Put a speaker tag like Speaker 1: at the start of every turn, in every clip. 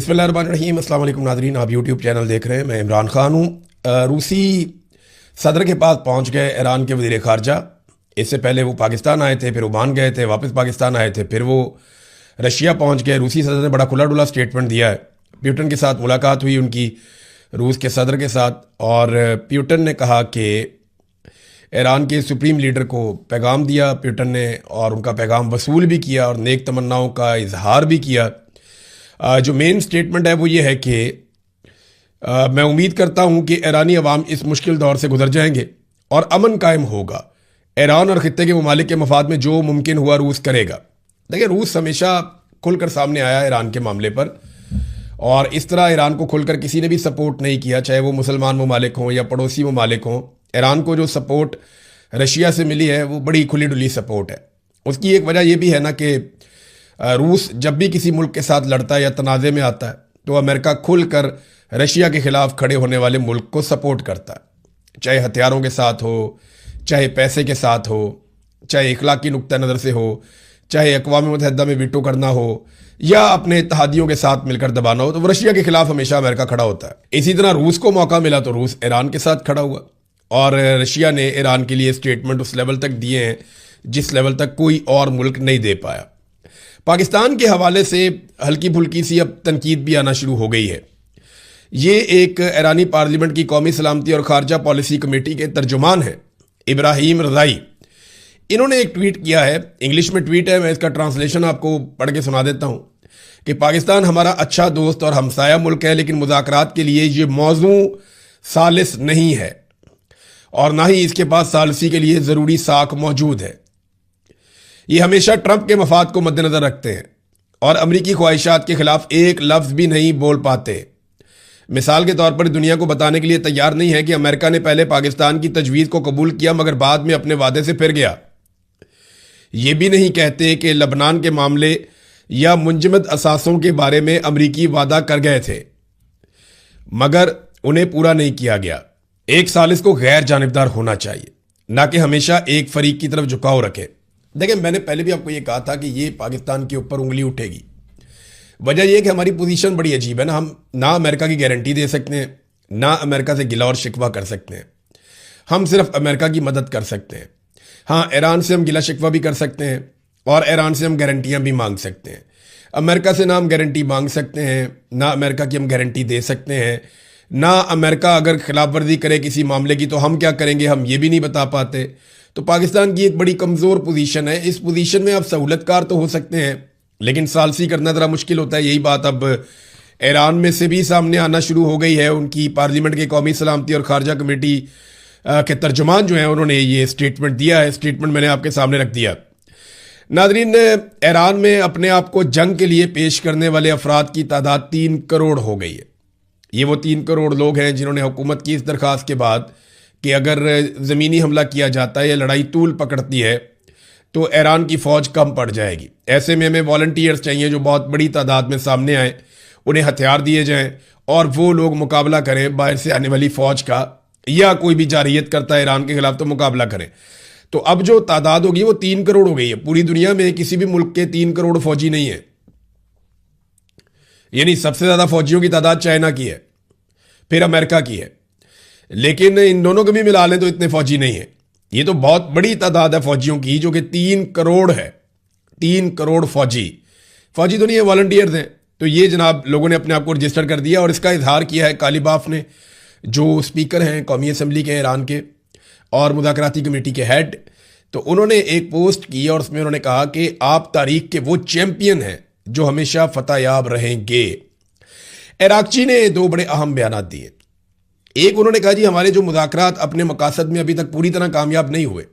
Speaker 1: बिस्मिल्लाहिर्रहमानिर्रहीम। अस्सलाम वालेकुम नाज़रीन, आप यूट्यूब चैनल देख रहे हैं। मैं इमरान खान हूँ। रूसी सदर के पास पहुँच गए ईरान के वज़ीर ख़ारजा। इससे पहले वो पाकिस्तान आए थे, फिर ओमान गए थे, वापस पाकिस्तान आए थे, फिर वो रशिया पहुँच गए। रूसी सदर ने बड़ा खुला डुला स्टेटमेंट दिया है। प्यूटन के साथ मुलाकात हुई उनकी, रूस के सदर के साथ, और प्यूटन ने कहा कि ईरान के सुप्रीम लीडर को पैगाम दिया प्यूटन ने, और उनका पैगाम वसूल भी किया और नेक तमन्नाओं का इजहार भी किया। जो मेन स्टेटमेंट है वो ये है कि मैं उम्मीद करता हूँ कि ईरानी अवाम इस मुश्किल दौर से गुजर जाएंगे और अमन कायम होगा। ईरान और ख़ित्ते के ममालिक के मफाद में जो मुमकिन हुआ रूस करेगा। देखिए, रूस हमेशा खुलकर सामने आया ईरान के मामले पर, और इस तरह ईरान को खुलकर किसी ने भी सपोर्ट नहीं किया, चाहे वो मुसलमान ममालिक हों या पड़ोसी ममालिक हों। ईरान को जो सपोर्ट रशिया से मिली है वो बड़ी खुली डुली सपोर्ट है। उसकी एक वजह यह भी है ना कि रूस जब भी किसी मुल्क के साथ लड़ता है या तनाज़े में आता है तो अमेरिका खुलकर रशिया के ख़िलाफ़ खड़े होने वाले मुल्क को सपोर्ट करता है, चाहे हथियारों के साथ हो, चाहे पैसे के साथ हो, चाहे इखलाकी नुक्ता नज़र से हो, चाहे अक़वाम मुत्तहिदा में वीटो करना हो या अपने इत्तेहादियों के साथ मिलकर दबाना हो, तो वो रशिया के ख़िलाफ़ हमेशा अमेरिका खड़ा होता है। इसी तरह रूस को मौका मिला तो रूस ईरान के साथ खड़ा हुआ, और रशिया ने ईरान के लिए स्टेटमेंट उस लेवल तक दिए हैं जिस लेवल तक कोई और मुल्क नहीं दे पाया। पाकिस्तान के हवाले से हल्की फुल्की सी अब तनकीद भी आना शुरू हो गई है। ये एक ईरानी पार्लियामेंट की कौमी सलामती और खारजा पॉलिसी कमेटी के तर्जुमान हैं इब्राहिम रज़ाई। इन्होंने एक ट्वीट किया है, इंग्लिश में ट्वीट है, मैं इसका ट्रांसलेशन आपको पढ़ के सुना देता हूँ कि पाकिस्तान हमारा अच्छा दोस्त और हमसाया मुल्क है, लेकिन मुज़ाकरात के लिए ये मौजू सालिस नहीं है और ना ही इसके पास सालसी के लिए ज़रूरी साख मौजूद है। ये हमेशा ट्रंप के मफाद को मद्देनज़र रखते हैं और अमरीकी ख्वाहिशात के खिलाफ एक लफ्ज़ भी नहीं बोल पाते। मिसाल के तौर पर दुनिया को बताने के लिए तैयार नहीं है कि अमेरिका ने पहले पाकिस्तान की तजवीज़ को कबूल किया मगर बाद में अपने वादे से फिर गया। ये भी नहीं कहते कि लबनान के मामले या मुंजमद असासों के बारे में अमरीकी वादा कर गए थे मगर उन्हें पूरा नहीं किया गया। एक सालिस को गैर जानिबदार होना चाहिए, ना कि हमेशा एक फरीक की तरफ झुकाव रखे। देखिए, मैंने पहले भी आपको ये कहा था कि ये पाकिस्तान के ऊपर उंगली उठेगी। वजह यह कि हमारी पोजीशन बड़ी अजीब है ना। हम ना अमेरिका की गारंटी दे सकते हैं, ना अमेरिका से गिला और शिकवा कर सकते हैं। हम सिर्फ अमेरिका की मदद कर सकते हैं। हाँ, ईरान से हम गिला शिकवा भी कर सकते हैं और ईरान से हम गारंटियाँ भी मांग सकते हैं। अमेरिका से ना हम गारंटी मांग सकते हैं, ना अमेरिका की हम गारंटी दे सकते हैं, ना अमेरिका अगर खिलाफ वर्जी करे किसी मामले की तो हम क्या करेंगे हम ये भी नहीं बता पाते। तो पाकिस्तान की एक बड़ी कमज़ोर पोजीशन है। इस पोजीशन में आप सहूलतकार तो हो सकते हैं, लेकिन सालसी करना ज़रा मुश्किल होता है। यही बात अब ईरान में से भी सामने आना शुरू हो गई है। उनकी पार्लियामेंट के कौमी सलामती और खारजा कमेटी के तर्जुमान जो हैं उन्होंने ये स्टेटमेंट दिया है। स्टेटमेंट मैंने आपके सामने रख दिया। नाज़रीन, ईरान में अपने आप को जंग के लिए पेश करने वाले अफराद की तादाद 3 करोड़ हो गई है। ये वो 3 करोड़ लोग हैं जिन्होंने हुकूमत की इस दरख्वास्त के बाद कि अगर ज़मीनी हमला किया जाता है या लड़ाई तूल पकड़ती है तो ईरान की फ़ौज कम पड़ जाएगी। ऐसे में हमें वॉलंटियर्स चाहिए जो बहुत बड़ी तादाद में सामने आएँ, उन्हें हथियार दिए जाएं और वो लोग मुकाबला करें बाहर से आने वाली फ़ौज का, या कोई भी जारियत करता है ईरान के ख़िलाफ़ तो मुकाबला करें। तो अब जो तादाद होगी वो 3 करोड़ हो गई है। पूरी दुनिया में किसी भी मुल्क के 3 करोड़ फ़ौजी नहीं है। यानी सबसे ज़्यादा फ़ौजियों की तादाद चाइना की है, फिर अमेरिका की है, लेकिन इन दोनों को भी मिला लें तो इतने फ़ौजी नहीं है। ये तो बहुत बड़ी तादाद है फ़ौजियों की, जो कि 3 करोड़ है। 3 करोड़ फ़ौजी तो नहीं है, वॉलंटियर्स हैं। तो ये जनाब लोगों ने अपने आप को रजिस्टर कर दिया और इसका इजहार किया है कालीबाफ ने, जो स्पीकर हैं कौमी असम्बली के ईरान के और मुज़ाकराती कमेटी के हेड। तो उन्होंने एक पोस्ट की और उसमें उन्होंने कहा कि आप तारीख के वो चैंपियन हैं जो हमेशा फतहयाब रहेंगे। इराक़ची ने 2 बड़े अहम बयान दिए। एक, उन्होंने कहा जी हमारे जो मुज़ाकरात अपने मकासद में अभी तक पूरी तरह कामयाब नहीं हुए,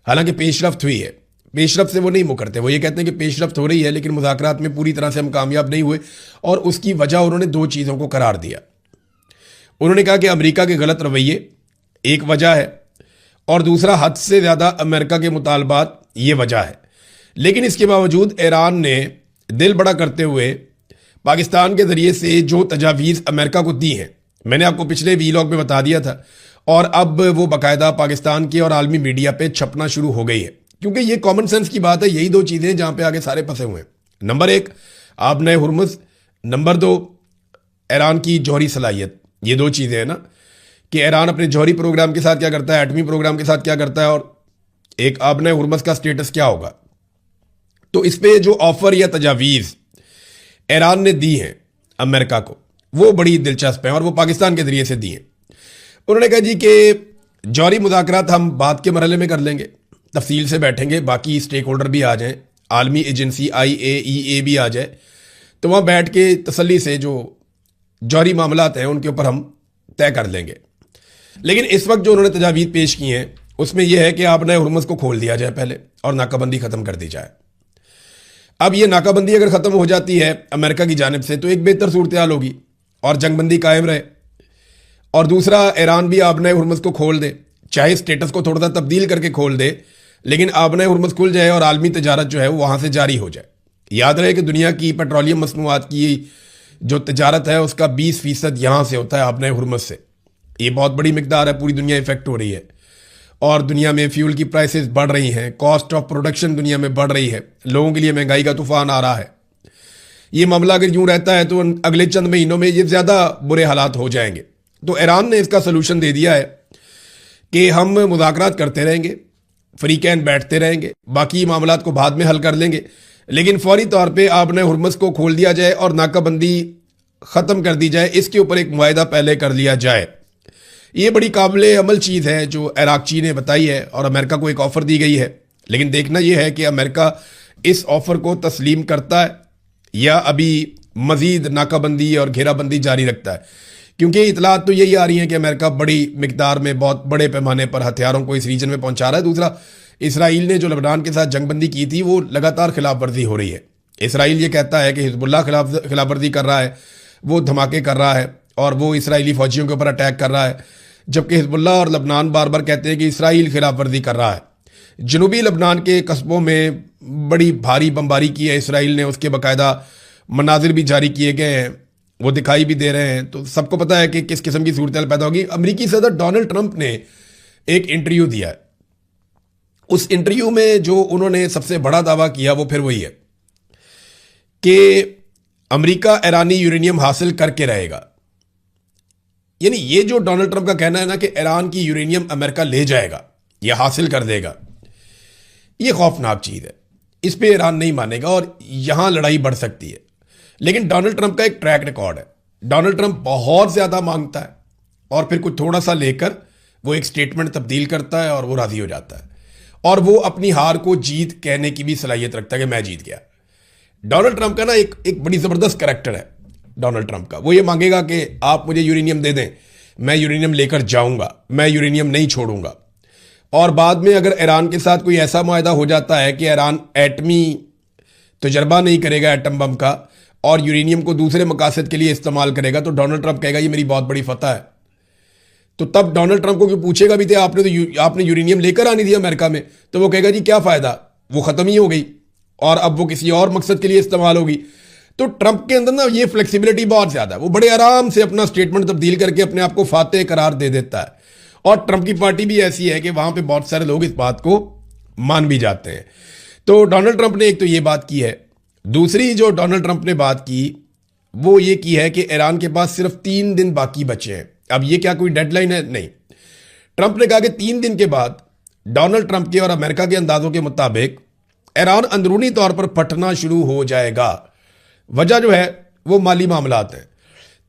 Speaker 1: हालांकि पेशरफ्त हुई है। पेशरफ्त से वो नहीं मुकरते, वो ये कहते हैं कि पेशरफ्त हो रही है लेकिन मुज़ाकरात में पूरी तरह से हम कामयाब नहीं हुए, और उसकी वजह उन्होंने 2 चीज़ों को करार दिया। उन्होंने कहा कि अमेरिका के गलत रवैये एक वजह है और दूसरा हद से ज़्यादा अमेरिका के मुतालबात ये वजह है। लेकिन इसके बावजूद ईरान ने दिल बड़ा करते हुए पाकिस्तान के ज़रिए से जो तजावीज़ अमेरिका को दी हैं, मैंने आपको पिछले वीलॉग में बता दिया था, और अब वो बाकायदा पाकिस्तान के और आलमी मीडिया पे छपना शुरू हो गई है, क्योंकि ये कॉमन सेंस की बात है। यही 2 चीज़ें जहाँ पे आगे सारे फंसे हुए हैं। नंबर 1, आप नए हुर्मुज़ नंबर दो, ईरान की जौहरी सलाहियत। ये दो चीज़ें हैं ना कि ईरान अपने जौहरी प्रोग्राम के साथ क्या करता है, एटमी प्रोग्राम के साथ क्या करता है, और एक आबने हुर्मस का स्टेटस क्या होगा। तो इस पे जो ऑफर या तजावीज़ ईरान ने दी हैं अमेरिका को, वो बड़ी दिलचस्प है और वो पाकिस्तान के जरिए से दी हैं। उन्होंने कहा जी कि जौहरी मुज़ाकरात हम बाद के मरहले में कर लेंगे, तफसील से बैठेंगे, बाकी स्टेक होल्डर भी आ जाएं, आलमी एजेंसी IAEA भी आ जाए, तो वहाँ बैठ के तसल्ली से जो जौहरी मामलात हैं उनके ऊपर हम तय कर लेंगे। लेकिन इस वक्त जो उन्होंने तजावीज़ पेश की हैं उसमें यह है कि आपने हुर्मुज़ को खोल दिया जाए पहले और नाकाबंदी ख़त्म कर दी जाए। अब ये नाकाबंदी अगर ख़त्म हो जाती है अमेरिका की जानिब से तो एक बेहतर सूरत हाल होगी और जंगबंदी कायम रहे। और दूसरा, ईरान भी आबना हुर्मुज़ को खोल दे, चाहे स्टेटस को थोड़ा सा तब्दील करके खोल दे, लेकिन आबना हुर्मुज़ खुल जाए और आलमी तजारत जो है वो वहाँ से जारी हो जाए। याद रहे कि दुनिया की पेट्रोलियम मसनूआत की जो तजारत है उसका 20% यहाँ से होता है आबना हुर्मुज़ से। ये बहुत बड़ी मिकदार है, पूरी दुनिया इफेक्ट हो रही है और दुनिया में फ्यूल की प्राइसेस बढ़ रही हैं, कॉस्ट ऑफ प्रोडक्शन दुनिया में बढ़ रही है, लोगों के लिए महंगाई का तूफान आ रहा है। ये मामला अगर यूं रहता है तो अगले चंद महीनों में ये ज़्यादा बुरे हालात हो जाएंगे। तो ईरान ने इसका सलूशन दे दिया है कि हम मुज़ाकरात करते रहेंगे, फ्रीकैन बैठते रहेंगे, बाकी मामलात को बाद में हल कर लेंगे, लेकिन फौरी तौर पे आपने हुर्मुज़ को खोल दिया जाए और नाकाबंदी ख़त्म कर दी जाए, इसके ऊपर एक मुआहिदा पहले कर लिया जाए। ये बड़ी काबिल अमल चीज़ है जो इराक़ची ने बताई है और अमेरिका को एक ऑफ़र दी गई है। लेकिन देखना यह है कि अमेरिका इस ऑफ़र को तस्लीम करता है या अभी मज़ीद नाकाबंदी और घेराबंदी जारी रखता है, क्योंकि इतलात तो यही आ रही हैं कि अमेरिका बड़ी मिकदार में, बहुत बड़े पैमाने पर हथियारों को इस रीजन में पहुंचा रहा है। दूसरा, इसराइल ने जो लबनान के साथ जंगबंदी की थी वो लगातार खिलाफ वर्जी हो रही है। इसराइल ये कहता है कि हिजबुल्लाह खिलाफ वर्जी कर रहा है, वो धमाके कर रहा है और वो इसराइली फौजियों के ऊपर अटैक कर रहा है, जबकि हिजबुल्लाह और लबनान बार बार कहते हैं कि इसराइल खिलाफ वर्जी कर रहा है। जनूबी लबनान के कस्बों में बड़ी भारी बमबारी की है इसराइल ने, उसके बाकायदा मनाजिर भी जारी किए गए हैं, वो दिखाई भी दे रहे हैं। तो सबको पता है कि किस किस्म की सूरत पैदा होगी। अमेरिकी सदर डोनाल्ड ट्रंप ने एक इंटरव्यू दिया है, उस इंटरव्यू में जो उन्होंने सबसे बड़ा दावा किया वो फिर वही है कि अमेरिका ईरानी यूरेनियम हासिल करके रहेगा। यानी ये जो डोनाल्ड ट्रंप का कहना है ना कि ईरान की यूरेनियम अमेरिका ले जाएगा या हासिल कर देगा, ये खौफनाक चीज़ है। इस पे ईरान नहीं मानेगा और यहां लड़ाई बढ़ सकती है। लेकिन डोनाल्ड ट्रंप का एक ट्रैक रिकॉर्ड है, डोनाल्ड ट्रंप बहुत ज़्यादा मांगता है और फिर कुछ थोड़ा सा लेकर वो एक स्टेटमेंट तब्दील करता है और वो राज़ी हो जाता है और वो अपनी हार को जीत कहने की भी सलाहियत रखता है कि मैं जीत गया। डोनाल्ड ट्रंप का ना एक बड़ी ज़बरदस्त करैक्टर है डोनाल्ड ट्रंप का। वो ये मांगेगा कि आप मुझे यूरेनियम दे दें, मैं यूरेनियम लेकर जाऊंगा, मैं यूरेनियम नहीं छोड़ूंगा। और बाद में अगर ईरान के साथ कोई ऐसा मुआहदा हो जाता है कि ईरान एटमी तजर्बा नहीं करेगा एटम बम का और यूरेनियम को दूसरे मकासद के लिए इस्तेमाल करेगा, तो डोनाल्ड ट्रंप कहेगा ये मेरी बहुत बड़ी फतह है। तो तब डोनाल्ड ट्रंप को पूछेगा भी थे आपने यूरेनियम लेकर आनी थी अमेरिका में, तो वो कहेगा जी क्या फ़ायदा, वो ख़त्म ही हो गई और अब वो किसी और मकसद के लिए इस्तेमाल होगी। तो ट्रंप के अंदर ना ये फ्लेक्सिबिलिटी बहुत ज़्यादा है, वो बड़े आराम से अपना स्टेटमेंट तब्दील करके अपने आप को फातेह करार दे देता है। और ट्रंप की पार्टी भी ऐसी है कि वहाँ पे बहुत सारे लोग इस बात को मान भी जाते हैं। तो डोनाल्ड ट्रंप ने एक तो ये बात की है। दूसरी जो डोनाल्ड ट्रंप ने बात की वो ये की है कि ईरान के पास सिर्फ 3 दिन बाकी बचे हैं। अब ये क्या कोई डेडलाइन है? नहीं। ट्रंप ने कहा कि 3 दिन के बाद डोनाल्ड ट्रंप के और अमेरिका के अंदाजों के मुताबिक ईरान अंदरूनी तौर पर फटना शुरू हो जाएगा। वजह जो है वो माली मामलात हैं।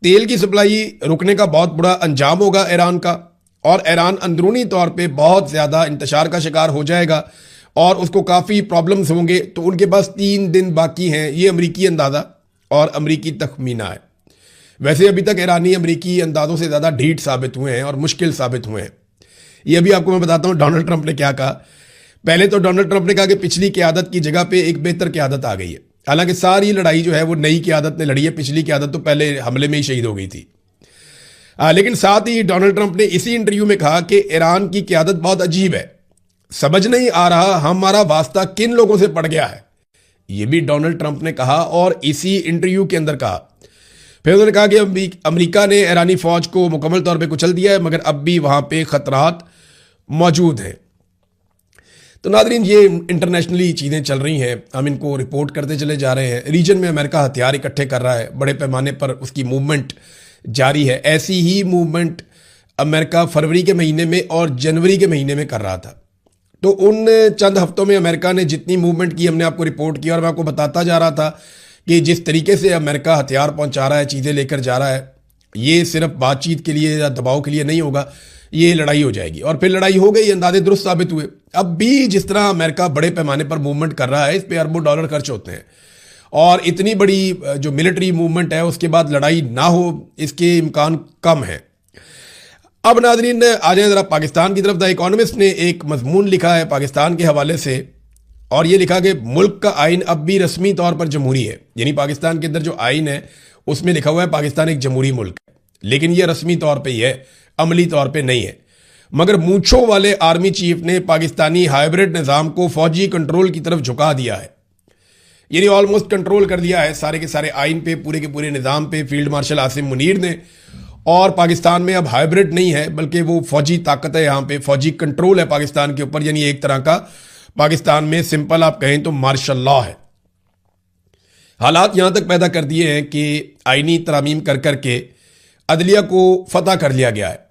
Speaker 1: तेल की सप्लाई रुकने का बहुत बड़ा अंजाम होगा ईरान का और ईरान अंदरूनी तौर पे बहुत ज़्यादा इंतशार का शिकार हो जाएगा और उसको काफ़ी प्रॉब्लम्स होंगे। तो उनके पास 3 दिन बाकी हैं, ये अमरीकी अंदाज़ा और अमरीकी तखमीना है। वैसे अभी तक ईरानी अमरीकी अंदाज़ों से ज़्यादा ढीठ साबित हुए हैं और मुश्किल साबित हुए हैं। ये भी आपको मैं बताता हूँ डोनाल्ड ट्रंप ने क्या कहा। पहले तो डोनाल्ड ट्रंप ने कहा कि पिछली क़यादत की जगह पे एक बेहतर क़यादत आ गई है। हालांकि सारी लड़ाई जो है वो नई क़यादत ने लड़ी है, पिछली क़यादत तो पहले हमले में ही शहीद हो गई थी। लेकिन साथ ही डोनाल्ड ट्रंप ने इसी इंटरव्यू में कहा कि ईरान की क़यादत बहुत अजीब है, समझ नहीं आ रहा हमारा वास्ता किन लोगों से पड़ गया है। ये भी डोनाल्ड ट्रंप ने कहा और इसी इंटरव्यू के अंदर कहा। फिर उन्होंने कहा कि अमेरिका ने ईरानी फौज को मुकम्मल तौर पे कुचल दिया है, मगर अब भी वहां पे खतरात मौजूद हैं। तो नादरीन, ये इंटरनेशनली चीज़ें चल रही हैं, हम इनको रिपोर्ट करते चले जा रहे हैं। रीजन में अमेरिका हथियार इकट्ठे कर रहा है, बड़े पैमाने पर उसकी मूवमेंट जारी है। ऐसी ही मूवमेंट अमेरिका फरवरी के महीने में और जनवरी के महीने में कर रहा था। तो उन चंद हफ्तों में अमेरिका ने जितनी मूवमेंट की हमने आपको रिपोर्ट की, और मैं आपको बताता जा रहा था कि जिस तरीके से अमेरिका हथियार पहुंचा रहा है, चीज़ें लेकर जा रहा है, ये सिर्फ बातचीत के लिए या दबाव के लिए नहीं होगा, ये लड़ाई हो जाएगी। और फिर लड़ाई हो गई, अंदाजे दुरुस्त साबित हुए। अब भी जिस तरह अमेरिका बड़े पैमाने पर मूवमेंट कर रहा है, इस पे अरबों डॉलर खर्च होते हैं, और इतनी बड़ी जो मिलिट्री मूवमेंट है उसके बाद लड़ाई ना हो, इसके इम्कान कम है। अब नाज़रीन, आ जाए ज़रा पाकिस्तान की तरफ। द इकोनॉमिस्ट ने एक मजमून लिखा है पाकिस्तान के हवाले से, और ये लिखा कि मुल्क का आइन अब भी रस्मी तौर पर जमहूरी है। यानी पाकिस्तान के अंदर जो आइन है उसमें लिखा हुआ है पाकिस्तान एक जमहूरी मुल्क है, लेकिन ये रस्मी तौर पर ही है, अमली तौर पर नहीं है। मगर मूंछों वाले आर्मी चीफ ने पाकिस्तानी हाइब्रिड निज़ाम को फौजी कंट्रोल की तरफ झुका दिया है। यानी ऑलमोस्ट कंट्रोल कर दिया है सारे के सारे आइन पे, पूरे के पूरे निज़ाम पे फील्ड मार्शल आसिम मुनीर ने। और पाकिस्तान में अब हाइब्रिड नहीं है, बल्कि वो फौजी ताकत है, यहाँ पे फौजी कंट्रोल है पाकिस्तान के ऊपर। यानी एक तरह का पाकिस्तान में सिंपल आप कहें तो मार्शल लॉ है। हालात यहां तक पैदा कर दिए हैं कि आईनी तरामीम कर करके अदलिया को फतह कर लिया गया है।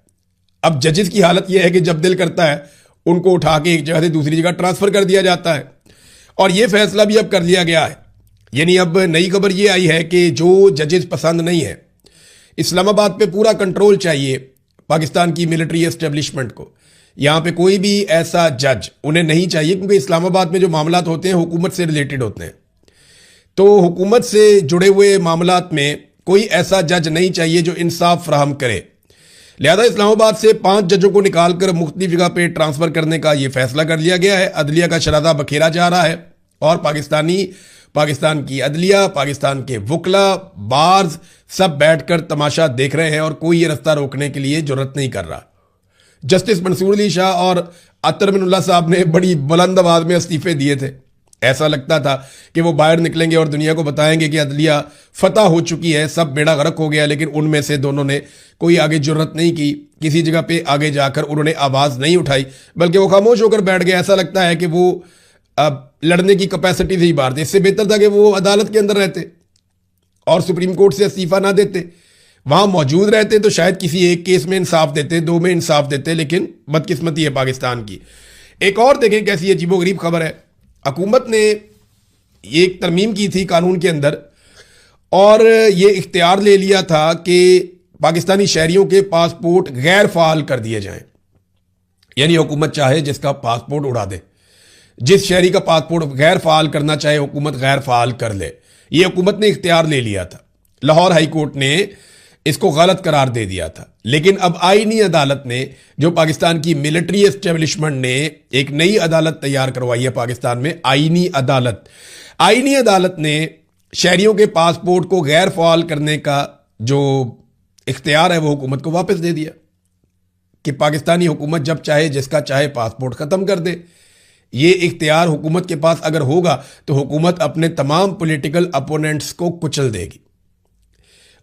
Speaker 1: अब जजेस की हालत यह है कि जब दिल करता है उनको उठा के एक जगह से दूसरी जगह ट्रांसफर कर दिया जाता है, और यह फैसला भी अब कर लिया गया है। यानी अब नई खबर यह आई है कि जो जजेस पसंद नहीं है, इस्लामाबाद पे पूरा कंट्रोल चाहिए पाकिस्तान की मिलिट्री एस्टेब्लिशमेंट को। यहाँ पे कोई भी ऐसा जज उन्हें नहीं चाहिए, क्योंकि इस्लामाबाद में जो मामलात होते हैं हुकूमत से रिलेटेड होते हैं। तो हुकूमत से जुड़े हुए मामलात में कोई ऐसा जज नहीं चाहिए जो इंसाफ फराहम करे। लिहाजा इस्लामाबाद से 5 जजों को निकालकर मुख्तलिफ जगह पे ट्रांसफर करने का यह फैसला कर लिया गया है। अदलिया का शराधा बखेरा जा रहा है, और पाकिस्तान की अदलिया, पाकिस्तान के वकला, बार्स सब बैठकर तमाशा देख रहे हैं, और कोई ये रास्ता रोकने के लिए जरूरत नहीं कर रहा। जस्टिस मंसूर अली शाह और अतर मिनुल्लाह साहब ने बड़ी बुलंद आवाज में इस्तीफे दिए थे। ऐसा लगता था कि वो बाहर निकलेंगे और दुनिया को बताएंगे कि अदलिया फतह हो चुकी है, सब बेड़ा गर्क हो गया। लेकिन उनमें से दोनों ने कोई आगे जरूरत नहीं की, किसी जगह पे आगे जाकर उन्होंने आवाज नहीं उठाई, बल्कि वो खामोश होकर बैठ गए। ऐसा लगता है कि वो अब लड़ने की कैपेसिटी से ही बाहर थे। इससे बेहतर था कि वो अदालत के अंदर रहते और सुप्रीम कोर्ट से इस्तीफा ना देते, वहां मौजूद रहते तो शायद किसी एक केस में इंसाफ देते, 2 में इंसाफ देते। लेकिन बदकिस्मती है पाकिस्तान की। एक और देखें कैसी अजीबोगरीब खबर है। हुकूमत ने एक तरमीम की थी कानून के अंदर, और ये इख्तियार ले लिया था कि पाकिस्तानी शहरियों के पासपोर्ट गैर फाल कर दिए जाएं। यानी हुकूमत चाहे जिसका पासपोर्ट उड़ा दे, जिस शहरी का पासपोर्ट गैर फाल करना चाहे हुकूमत गैर फाल कर ले। यह हुकूमत ने इख्तियार ले लिया था। लाहौर हाई कोर्ट ने इसको गलत करार दे दिया था। लेकिन अब आईनी अदालत ने, जो पाकिस्तान की मिलिट्री एस्टेब्लिशमेंट ने एक नई अदालत तैयार करवाई है पाकिस्तान में, आईनी अदालत ने शहरियों के पासपोर्ट को गैर फाल करने का जो इख्तियार है वो हुकूमत को वापस दे दिया कि पाकिस्तानी हुकूमत जब चाहे जिसका चाहे पासपोर्ट खत्म कर दे। ये इख्तियार हुकूमत के पास अगर होगा तो हुकूमत अपने तमाम पॉलिटिकल अपोनेंट्स को कुचल देगी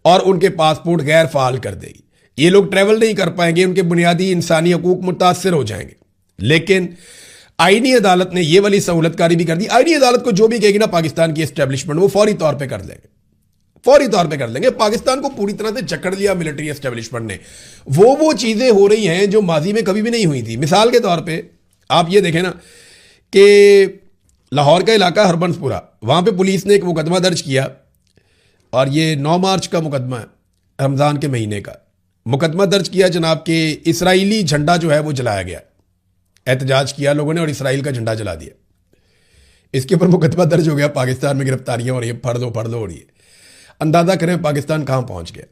Speaker 1: और उनके पासपोर्ट गैर फाल कर देगी। ये लोग ट्रैवल नहीं कर पाएंगे, उनके बुनियादी इंसानी हकूक मुतासर हो जाएंगे। लेकिन आईनी अदालत ने ये वाली सहूलतकारी भी कर दी। आईनी अदालत को जो भी कहेगी ना पाकिस्तान की एस्टेब्लिशमेंट, वो फौरी तौर पर कर लेंगे, फौरी तौर पे कर लेंगे। पाकिस्तान को पूरी तरह से जकड़ लिया मिलिट्री एस्टेब्लिशमेंट ने। वो चीजें हो रही हैं जो माजी में कभी भी नहीं हुई थी। मिसाल के तौर पे आप ये देखें ना कि लाहौर का इलाका हरबंसपुरा, वहां पे पुलिस ने एक मुकदमा दर्ज किया, और ये 9 मार्च का मुकदमा है, रमजान के महीने का मुकदमा दर्ज किया जनाब के इसराइली झंडा जो है वो जलाया गया। एहतजाज किया लोगों ने और इसराइल का झंडा जला दिया। इसके ऊपर मुकदमा दर्ज हो गया। पाकिस्तान में गिरफ्तारियां हो रही है, फड़ दो हो रही है। अंदाजा करें पाकिस्तान कहां पहुंच गया।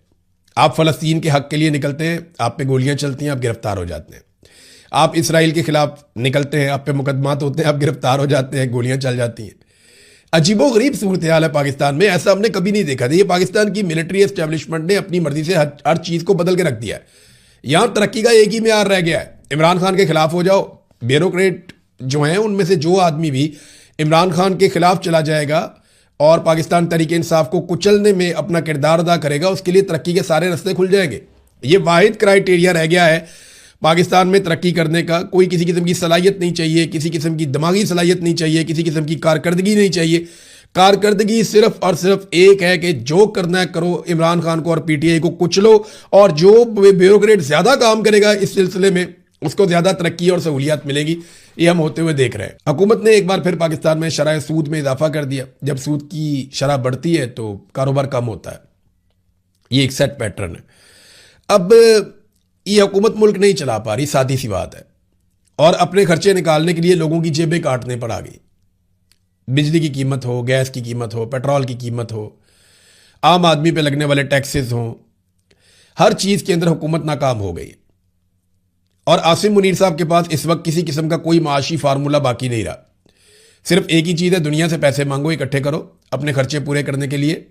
Speaker 1: आप फलस्तीन के हक के लिए निकलते हैं, आप पे गोलियां चलती हैं, आप गिरफ्तार हो जाते हैं। आप इसराइल के खिलाफ निकलते हैं, आप पे मुकदमात होते हैं, आप गिरफ्तार हो जाते हैं, गोलियां चल जाती हैं। अजीबो गरीब सूरत हाल है पाकिस्तान में। ऐसा हमने कभी नहीं देखा था। ये पाकिस्तान की मिलिट्री एस्टेब्लिशमेंट ने अपनी मर्जी से हर चीज को बदल के रख दिया है। यहां तरक्की का एक ही मेयार रह गया है, इमरान खान के खिलाफ हो जाओ। ब्यूरोक्रेट जो हैं उनमें से जो आदमी भी इमरान खान के खिलाफ चला जाएगा और पाकिस्तान तरीके इंसाफ को कुचलने में अपना किरदार अदा करेगा, उसके लिए तरक्की के सारे रास्ते खुल जाएंगे। ये वाहिद क्राइटेरिया रह गया है पाकिस्तान में तरक्की करने का कोई किसी किस्म की सलाहियत नहीं चाहिए, किसी किस्म की दिमागी सलाहियत नहीं चाहिए, किसी किस्म की कारकर्दगी नहीं चाहिए। कारकर्दगी सिर्फ और सिर्फ एक है कि जो करना है करो, इमरान खान को और पीटीआई को कुचलो, और जो ब्यूरोक्रेट ज्यादा काम करेगा इस सिलसिले में उसको ज्यादा तरक्की और सहूलियत मिलेगी। ये हम होते हुए देख रहे हैं। हुकूमत ने एक बार फिर पाकिस्तान में शरह सूद में इजाफा कर दिया। जब सूद की शरह बढ़ती है तो कारोबार कम होता है, ये एक सेट पैटर्न है। अब ये हुकूमत मुल्क नहीं चला पा रही, सादी सी बात है, और अपने खर्चे निकालने के लिए लोगों की जेबें काटने पर आ गई। बिजली की कीमत हो, गैस की कीमत हो, पेट्रोल की कीमत हो, आम आदमी पे लगने वाले टैक्सेस हों, हर चीज के अंदर हुकूमत नाकाम हो गई। और आसिम मुनीर साहब के पास इस वक्त किसी किस्म का कोई माशी फार्मूला बाकी नहीं रहा। सिर्फ एक ही चीज है, दुनिया से पैसे मांगो, इकट्ठे करो अपने खर्चे पूरे करने के लिए,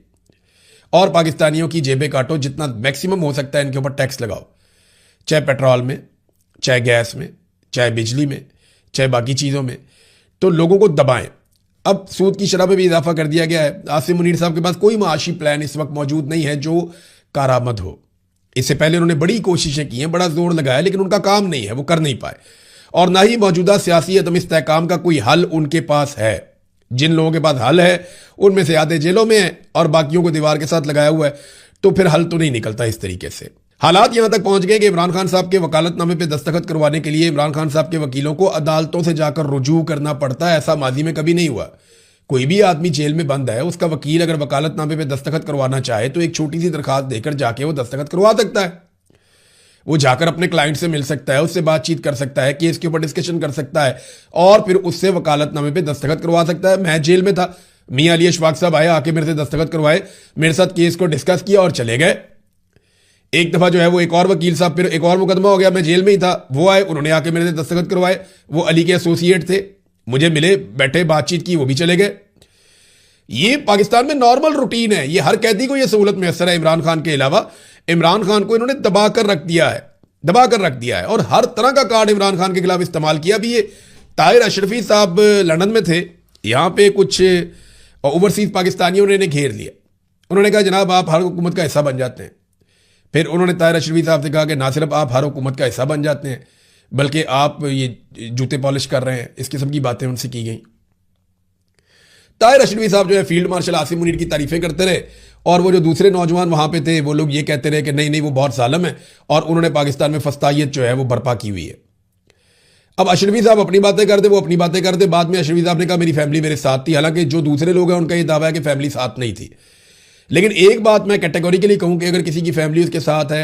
Speaker 1: और पाकिस्तानियों की जेबें काटो, जितना मैक्सिमम हो सकता है इनके ऊपर टैक्स लगाओ, चाहे पेट्रोल में, चाहे गैस में, चाहे बिजली में, चाहे बाकी चीज़ों में, तो लोगों को दबाएं। अब सूद की शरह में भी इजाफा कर दिया गया है। आसिम मुनीर साहब के पास कोई माशी प्लान इस वक्त मौजूद नहीं है जो कारामद हो। इससे पहले उन्होंने बड़ी कोशिशें की हैं, बड़ा जोर लगाया, लेकिन उनका काम नहीं है, वो कर नहीं पाए। और ना ही मौजूदा सियासी अदम इस्तेहकाम का कोई हल उनके पास है। जिन लोगों के पास हल है उनमें से आधे जेलों में है और बाकियों को दीवार के साथ लगाया हुआ है, तो फिर हल तो नहीं निकलता इस तरीके से। हालात यहां तक पहुंच गए कि इमरान खान साहब के वकालतनामे पे दस्तखत करवाने के लिए इमरान खान साहब के वकीलों को अदालतों से जाकर रुजू करना पड़ता है। ऐसा माजी में कभी नहीं हुआ। कोई भी आदमी जेल में बंद है, उसका वकील अगर वकालतनामे पे दस्तखत करवाना चाहे तो एक छोटी सी दरखास्त देकर जाके वो दस्तखत करवा सकता है। वो जाकर अपने क्लाइंट से मिल सकता है, उससे बातचीत कर सकता है, केस के ऊपर डिस्कशन कर सकता है, और फिर उससे वकालतनामे पे दस्तखत करवा सकता है। मैं जेल में था, मियां अली अशफाक साहब आए, आके मेरे से दस्तखत करवाए, मेरे साथ केस को डिस्कस किया और चले गए। एक दफा जो है वो एक और वकील साहब, फिर एक और मुकदमा हो गया, मैं जेल में ही था, वो आए, उन्होंने आके मेरे से दस्तखत करवाए। वो अली के एसोसिएट थे, मुझे मिले, बैठे, बातचीत की, वो भी चले गए। ये पाकिस्तान में नॉर्मल रूटीन है। ये हर कैदी को ये सहूलत मैसर है। इमरान खान के अलावा इमरान खान को इन्होंने दबा कर रख दिया है, और हर तरह का कार्ड इमरान खान के खिलाफ इस्तेमाल किया भी। ये ताहिर अशरफी साहब लंदन में थे, यहां पे कुछ ओवरसीज पाकिस्तानियों ने इन्हें घेर लिया। उन्होंने कहा जनाब आप हर हुकूमत का हिस्सा बन जाते हैं। फिर उन्होंने ताहिर अशरफी साहब से कहा कि ना सिर्फ आप हर हुकूमत का हिस्सा बन जाते हैं, बल्कि आप ये जूते पॉलिश कर रहे हैं। इस किस्म की बातें उनसे की गई। ताहिर अशरफी साहब जो है फील्ड मार्शल आसिम मुनीर की तारीफें करते रहे, और वो जो दूसरे नौजवान वहां पे थे वो लोग ये कहते रहे कि नहीं नहीं वो बहुत जालिम है, और उन्होंने पाकिस्तान में फस्तायत जो है वो बर्पा की हुई है। अब अशरफी साहब अपनी बातें करते, बाद में अशरफी साहब ने कहा मेरी फैमिली मेरे साथ थी। हालांकि जो दूसरे लोग हैं उनका ये दावा है कि फैमिली साथ नहीं थी। लेकिन एक बात मैं कैटेगोरिकली कहूं कि अगर किसी की फैमिली उसके साथ है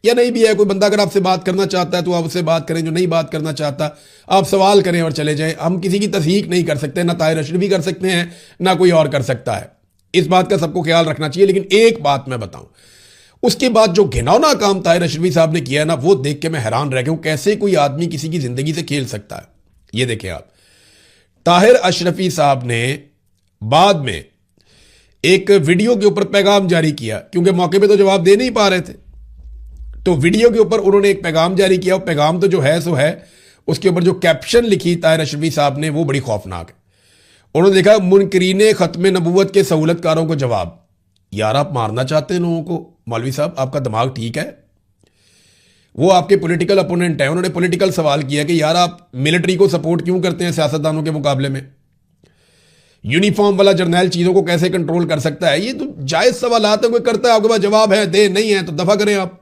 Speaker 1: या नहीं भी है, कोई बंदा अगर आपसे बात करना चाहता है तो आप उससे बात करें, जो नहीं बात करना चाहता आप सवाल करें और चले जाएं। हम किसी की तस्दीक नहीं कर सकते, ना ताहिर अशरफी कर सकते हैं, ना कोई और कर सकता है। इस बात का सबको ख्याल रखना चाहिए। लेकिन एक बात मैं बताऊं, उसके बाद जो घिनौना काम ताहिर अशरफी साहब ने किया है ना, वो देख के मैं हैरान रह गया हूं, कैसे कोई आदमी किसी की जिंदगी से खेल सकता है। ये देखें आप, ताहिर अशरफी साहब ने बाद में एक वीडियो के ऊपर पैगाम जारी किया, क्योंकि मौके पे तो जवाब दे नहीं पा रहे थे, तो वीडियो के ऊपर उन्होंने एक पैगाम जारी किया। और पैगाम तो जो है सो है, उसके ऊपर जो कैप्शन लिखी ताहिर अशरफी साहब ने वो बड़ी खौफनाक है। उन्होंने देखा मुनकरीने खत्म नबूवत के सहूलतकारों को जवाब। यार आप मारना चाहते हैं लोगों को, मौलवी साहब आपका दिमाग ठीक है? वो आपके पॉलिटिकल अपोनेंट है, उन्होंने पॉलिटिकल सवाल किया कि यार आप मिलिट्री को सपोर्ट क्यों करते हैं सियासतदानों के मुकाबले में? यूनिफॉर्म वाला जर्नैल चीजों को कैसे कंट्रोल कर सकता है? ये तो जायज सवालात है, कोई करता है, आपके पास जवाब है, दे, नहीं है तो दफा करें आप।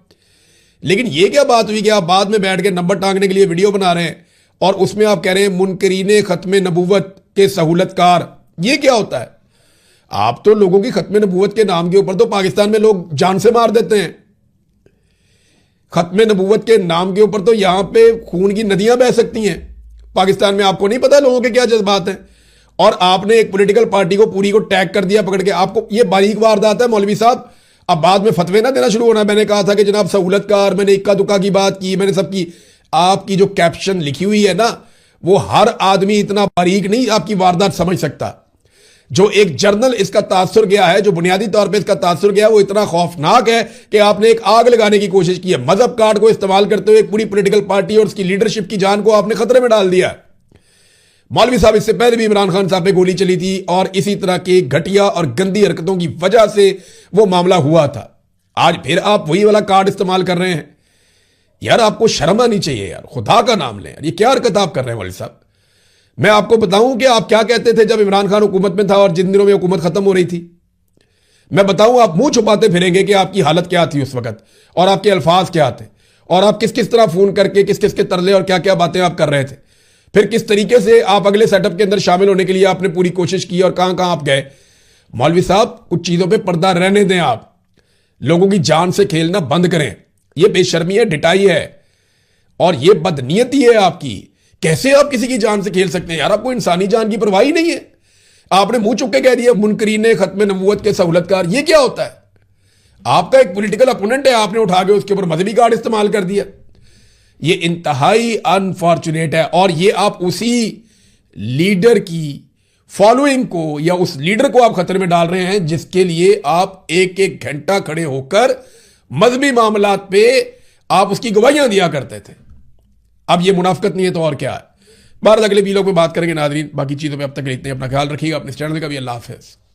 Speaker 1: लेकिन ये क्या बात हुई कि आप बाद में बैठ के नंबर टांगने के लिए वीडियो बना रहे हैं और उसमें आप कह रहे हैं मुनकरीने खत्म नबूवत के सहूलतकार। ये क्या होता है? आप तो लोगों की खत्म नबूवत के नाम के ऊपर तो पाकिस्तान में लोग जान से मार देते हैं। खत्म नबूवत के नाम के ऊपर तो यहां पे खून की नदियां बह सकती हैं पाकिस्तान में। आपको नहीं पता लोगों के क्या जज्बात हैं? और आपने एक पॉलिटिकल पार्टी को पूरी को टैग कर दिया पकड़ के। आपको ये बारीक वारदात है मौलवी साहब। अब बाद में फतवे ना देना शुरू होना। मैंने कहा था कि जनाब सहूलतकार, मैंने इक्का दुक्का की बात की, मैंने सबकी। आपकी जो कैप्शन लिखी हुई है ना, वो हर आदमी इतना बारीक नहीं आपकी वारदात समझ सकता। जो एक जर्नल इसका तासुर गया है, जो बुनियादी तौर पे इसका तासुर गया है, वो इतना खौफनाक है कि आपने एक आग लगाने की कोशिश की है। मजहब कार्ड को इस्तेमाल करते हुए एक पूरी पॉलिटिकल पार्टी और उसकी लीडरशिप की जान को आपने खतरे में डाल दिया है। मौलवी साहब, इससे पहले भी इमरान खान साहब पे गोली चली थी और इसी तरह की घटिया और गंदी हरकतों की वजह से वो मामला हुआ था। आज फिर आप वही वाला कार्ड इस्तेमाल कर रहे हैं। यार आपको शर्म आनी चाहिए यार, खुदा का नाम लें यार, ये क्या हरकत आप कर रहे हैं मौलवी साहब। मैं आपको बताऊं कि आप क्या कहते थे जब इमरान खान हुकूमत में था और जिन दिनों में हुकूमत खत्म हो रही थी। मैं बताऊं आप मुंह छुपाते फिरेंगे कि आपकी हालत क्या थी उस वक्त और आपके अल्फाज क्या थे और आप किस किस तरह फोन करके किस किस के तरले और क्या क्या बातें आप कर रहे थे, फिर किस तरीके से आप अगले सेटअप के अंदर शामिल होने के लिए आपने पूरी कोशिश की और कहां कहां आप गए। मौलवी साहब कुछ चीजों पे पर्दा रहने दें, आप लोगों की जान से खेलना बंद करें। यह बेशर्मी है, डिटाई है और यह बदनीयती है आपकी। कैसे आप किसी की जान से खेल सकते हैं यार, आपको इंसानी जान की परवाह ही नहीं है। आपने मुंह चुप के कह दिया मुनकरीन खत्म नबूवत के सहूलतकार, ये क्या होता है। आपका एक पॉलिटिकल अपोनेंट है, आपने उठा के उसके ऊपर मजहबी कार्ड इस्तेमाल कर दिया। ये इंतहाई अनफॉर्चुनेट है और ये आप उसी लीडर की फॉलोइंग को या उस लीडर को आप खतरे में डाल रहे हैं जिसके लिए आप एक एक घंटा खड़े होकर मजहबी मामलात पे आप उसकी गवाहियां दिया करते थे। अब ये मुनाफिकत नहीं है तो और क्या है। बाहर अगले वीडियो में बात करेंगे नाज़रीन, बाकी चीजों पे अब तक इतने, अपना ख्याल रखिएगा, अपने चैनल का भी। अल्लाह हाफिज़।